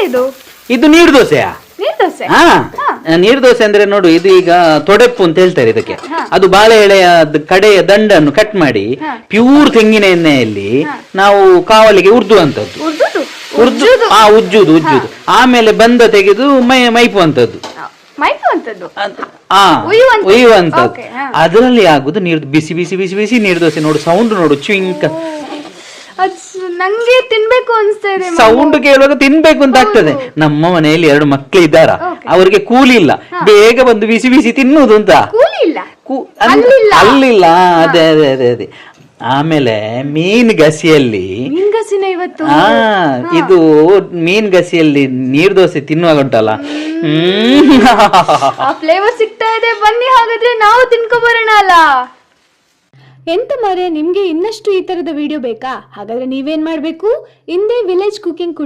ಎಂತ ಇದು ನೀರು ದೋಸೆಯಾ? ನೀರ್ದೋಸೆ. ಹಾ, ನೀರು ದೋಸೆ ಅಂದ್ರೆ ನೋಡು, ಇದು ಈಗ ತೊಡೆಪ್ಪು ಅಂತ ಹೇಳ್ತಾರೆ ಇದಕ್ಕೆ. ಅದು ಬಾಳೆ ಎಳೆಯ ಕಡೆಯ ದಂಡನ್ನು ಕಟ್ ಮಾಡಿ ಪ್ಯೂರ್ ತೆಂಗಿನ ಎಣ್ಣೆಯಲ್ಲಿ ನಾವು ಕಾವಲಿಗೆ ಉರ್ದುವಂತದ್ದು. ಉಜ್ಜುದು. ಆಮೇಲೆ ಬಂದ ತೆಗೆದು ಮೈಪುವಂತದ್ದು. ಉಯ್ಯುವಂತದ್ದು. ಅದರಲ್ಲಿ ಆಗುದು ನೀರು ಬಿಸಿ ಬಿಸಿ ಬಿಸಿ ಬಿಸಿ ನೀರು ದೋಸೆ. ನೋಡು ಸೌಂಡ್ ನೋಡು, ಚ್ವಿಂಕ್. ನಂಗೆ ತಿನ್ಬೇಕು ಅನ್ಸ್ತಾ ಇದೆ. ಸೌಂಡ್ ಕೇಳುವಾಗ ತಿನ್ಬೇಕು ಅಂತ ಆಗ್ತದೆ. ನಮ್ಮ ಮನೆಯಲ್ಲಿ 2 ಮಕ್ಳು ಇದ್ದಾರ, ಅವ್ರಿಗೆ ಕೂಲಿ ಇಲ್ಲ, ಬೇಗ ಬಂದು ಬಿಸಿ ಬಿಸಿ ತಿನ್ನುವುದು ಅಂತ. ಅಲ್ಲಿಲ್ಲ. ಅದೇ ಅದೇ ಅದೇ ಅದೇ. ಆಮೇಲೆ ಮೀನ್ ಗಸಿಯಲ್ಲಿ ಇದು ಮೀನ್ ಗಸಿಯಲ್ಲಿ ನೀರ್ ದೋಸೆ ತಿನ್ನುವಾಗ ಉಂಟಲ್ಲ, ಫ್ಲೇವರ್ ಸಿಗ್ತಾ ಇದೆ. ಬನ್ನಿ ಹಾಗಾದ್ರೆ ನಾವು ತಿನ್ಕೊ ಬರೋಣ ಅಲ್ಲ. ಎಂತ ಮಾರೆ, ನಿಮ್ಗೆ ಇನ್ನಷ್ಟು ಈ ತರದ ವಿಡಿಯೋ ಬೇಕಾ? ಹಾಗಾದ್ರೆ ನೀವೇನ್ ಮಾಡ್ಬೇಕು, ಇಂದೇ ವಿಲೇಜ್ ಕುಕಿಂಗ್